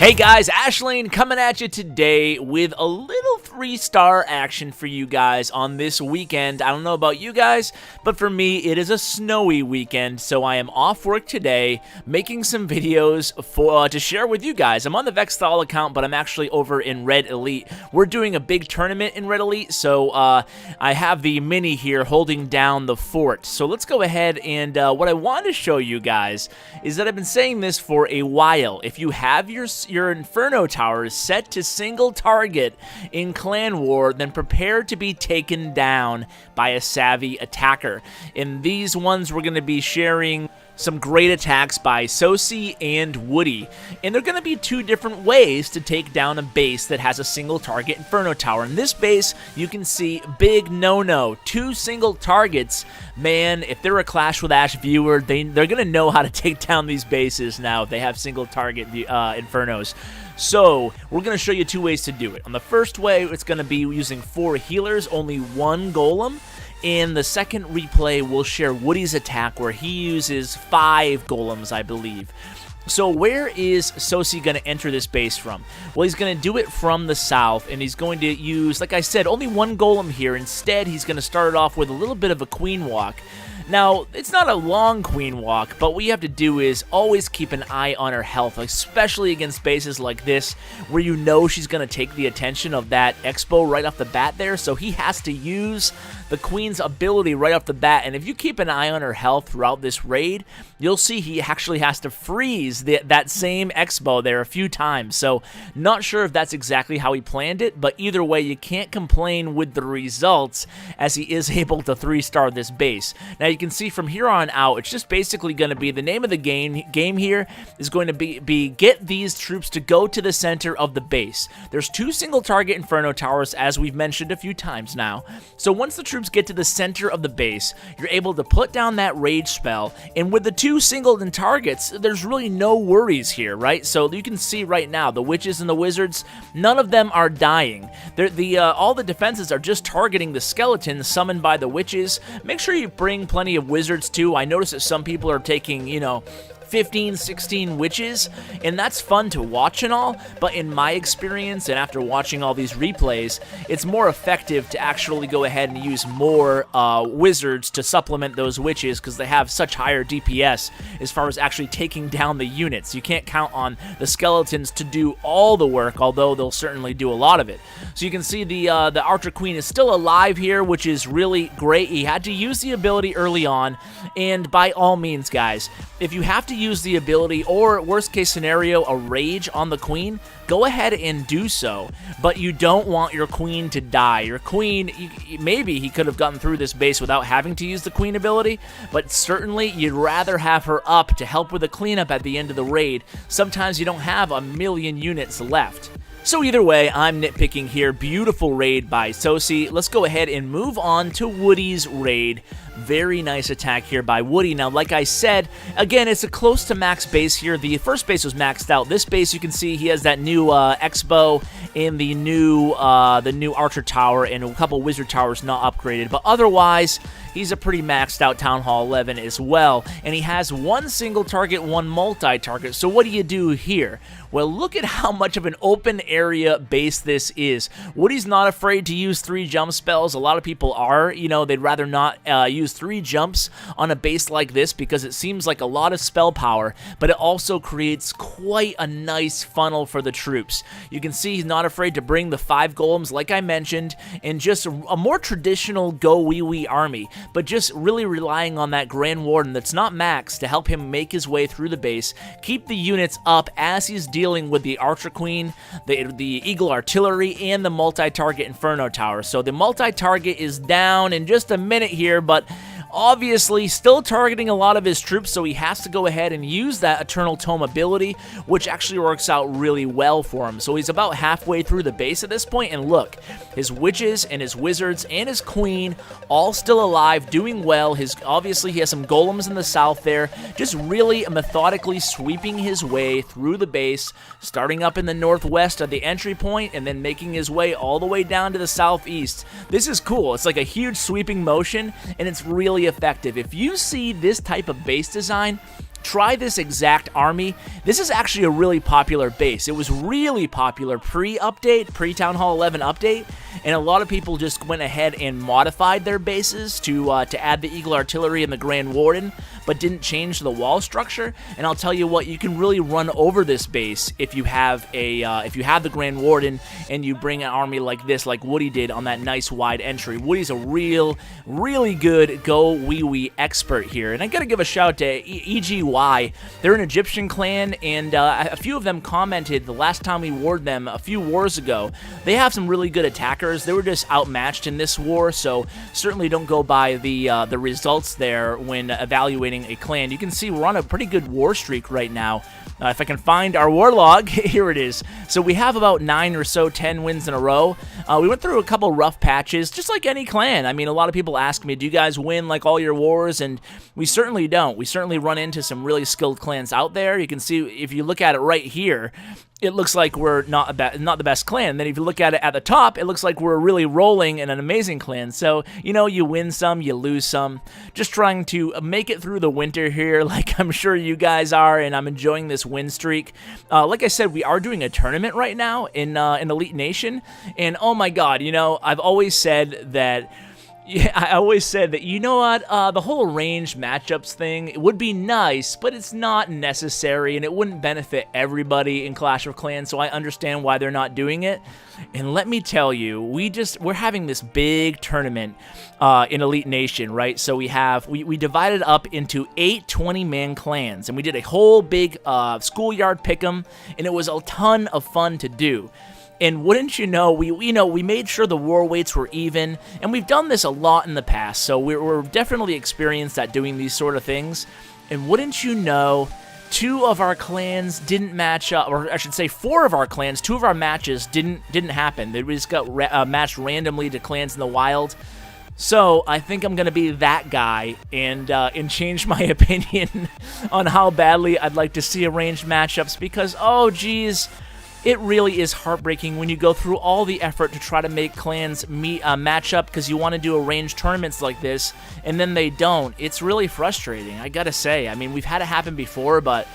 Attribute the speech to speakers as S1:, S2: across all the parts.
S1: Hey guys, Ashlane coming at you today with a little 3-star action for you guys on this weekend. I don't know about you guys, but for me, it is a snowy weekend, so I am off work today, making some videos to share with you guys. I'm on the Vexthal account, but I'm actually over in Red Elite. We're doing a big tournament in Red Elite, so I have the mini here holding down the fort. So let's go ahead and what I want to show you guys is that I've been saying this for a while. If you have your Inferno towers set to single target in Clan War, then prepare to be taken down by a savvy attacker. In these ones, we're going to be sharing some great attacks by Tsotsi and Woody. And they're going to be two different ways to take down a base that has a single target Inferno tower. In this base, you can see big no-no. 2 single targets. Man, if they're a Clash with Ash viewer, they're going to know how to take down these bases now if they have single target Infernos. So, we're going to show you 2 ways to do it. On the first way, it's going to be using 4 healers, only 1 golem. In the second replay, we'll share Woody's attack where he uses 5 golems, I believe. So where is Tsotsi going to enter this base from? Well, he's going to do it from the south, and he's going to use, like I said, only 1 golem here. Instead, he's going to start it off with a little bit of a queen walk. Now, it's not a long queen walk, but what you have to do is always keep an eye on her health, especially against bases like this, where you know she's going to take the attention of that Expo right off the bat there, so he has to use the queen's ability right off the bat, and if you keep an eye on her health throughout this raid, you'll see he actually has to freeze that same Expo there a few times, so not sure if that's exactly how he planned it, but either way, you can't complain with the results as he is able to 3-star this base. Now, you can see from here on out, it's just basically going to be the name of the game here is going to be get these troops to go to the center of the base. There's 2 single target Inferno towers, as we've mentioned a few times now. So once the troops get to the center of the base, you're able to put down that rage spell, and with the 2 singled in targets, there's really no worries here, right? So you can see right now, the witches and the wizards, none of them are dying. All the defenses are just targeting the skeletons summoned by the witches. Make sure you bring plenty of wizards too. I notice that some people are taking, 15, 16 witches, and that's fun to watch and all, but in my experience, and after watching all these replays, it's more effective to actually go ahead and use more wizards to supplement those witches, because they have such higher DPS as far as actually taking down the units. You can't count on the skeletons to do all the work, although they'll certainly do a lot of it. So you can see the Archer Queen is still alive here, which is really great. He had to use the ability early on, and by all means, guys, if you have to use the ability, or worst case scenario, a rage on the queen, go ahead and do so, but you don't want your queen to die. Your queen, maybe he could have gotten through this base without having to use the queen ability, but certainly you'd rather have her up to help with the cleanup at the end of the raid. Sometimes you don't have a million units left. So either way, I'm nitpicking here. Beautiful raid by Tsotsi. Let's go ahead and move on to Woody's raid. Very nice attack here by Woody. Now, like I said, again, it's a close to max base here. The first base was maxed out. This base, you can see he has that new Expo and the new Archer Tower and a couple Wizard Towers not upgraded. But otherwise, he's a pretty maxed out Town Hall 11 as well. And he has 1 single target, 1 multi-target. So what do you do here? Well, look at how much of an open area base this is. Woody's not afraid to use 3 jump spells. A lot of people are. They'd rather not use 3 jumps on a base like this because it seems like a lot of spell power, but it also creates quite a nice funnel for the troops. You can see he's not afraid to bring the 5 golems, like I mentioned, and just a more traditional GoWiWi army, but just really relying on that Grand Warden that's not maxed to help him make his way through the base, keep the units up as he's dealing with the Archer Queen, the Eagle Artillery, and the multi-target Inferno Tower. So the multi-target is down in just a minute here, but Obviously, still targeting a lot of his troops, so he has to go ahead and use that Eternal Tome ability, which actually works out really well for him. So he's about halfway through the base at this point, and look, his witches and his wizards and his queen all still alive, doing well. Obviously, he has some golems in the south there, just really methodically sweeping his way through the base, starting up in the northwest at the entry point, and then making his way all the way down to the southeast. This is cool. It's like a huge sweeping motion, and it's really effective. If you see this type of base design, try this exact army. This is actually a really popular base. It was really popular pre-update, pre-Town Hall 11 update, and a lot of people just went ahead and modified their bases to add the Eagle Artillery and the Grand Warden, but didn't change the wall structure. And I'll tell you what, you can really run over this base if you have the Grand Warden and you bring an army like this, like Woody did on that nice wide entry. Woody's a really good GoWiWi expert here, and I gotta give a shout to EGY. They're an Egyptian clan, and a few of them commented the last time we warred them a few wars ago. They have some really good attackers. They were just outmatched in this war, so certainly don't go by the results there when evaluating a clan. You can see we're on a pretty good war streak right now. If I can find our war log, here it is. So we have about 9 or so, 10 wins in a row. We went through a couple rough patches, just like any clan. I mean, a lot of people ask me, do you guys win like all your wars? And we certainly don't. We certainly run into some really skilled clans out there. You can see, if you look at it right here, it looks like we're not the best clan. And then if you look at it at the top, it looks like we're really rolling and an amazing clan. So, you know, you win some, you lose some. Just trying to make it through the winter here, like I'm sure you guys are, and I'm enjoying this win streak. Like I said, we are doing a tournament right now in Elite Nation, and oh my god, you know, I've always said that... Yeah, I always said that, you know what, the whole ranged matchups thing, it would be nice, but it's not necessary, and it wouldn't benefit everybody in Clash of Clans, so I understand why they're not doing it. And let me tell you, we're having this big tournament in Elite Nation, right? So we divided up into 8 20-man clans, and we did a whole big schoolyard pick'em, and it was a ton of fun to do. And wouldn't you know, we made sure the war weights were even, and we've done this a lot in the past, so we're definitely experienced at doing these sort of things. And wouldn't you know, 2 of our clans didn't match up, or I should say 4 of our clans, 2 of our matches didn't happen. They just got matched randomly to clans in the wild. So I think I'm gonna be that guy and change my opinion on how badly I'd like to see arranged matchups, because oh geez, it really is heartbreaking when you go through all the effort to try to make clans match up because you want to do arranged tournaments like this, and then they don't. It's really frustrating, I gotta say. I mean, we've had it happen before, but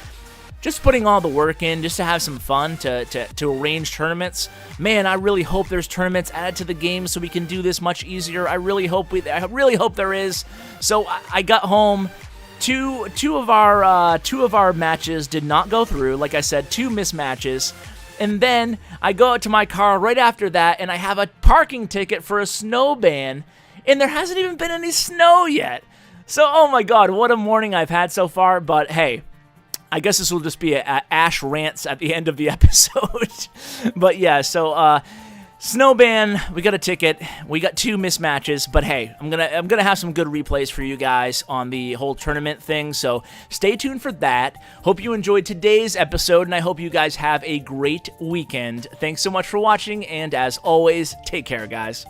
S1: just putting all the work in just to have some fun to arrange tournaments. Man, I really hope there's tournaments added to the game so we can do this much easier. I really hope there is. So I got home. Two of our matches did not go through. Like I said, 2 mismatches. And then I go out to my car right after that, and I have a parking ticket for a snow ban, and there hasn't even been any snow yet. So, oh my god, what a morning I've had so far. But hey, I guess this will just be a Ash rants at the end of the episode. But yeah, so Snowban, we got a ticket. We got 2 mismatches, but hey, I'm gonna have some good replays for you guys on the whole tournament thing. So stay tuned for that. Hope you enjoyed today's episode, and I hope you guys have a great weekend. Thanks so much for watching, and as always, take care, guys.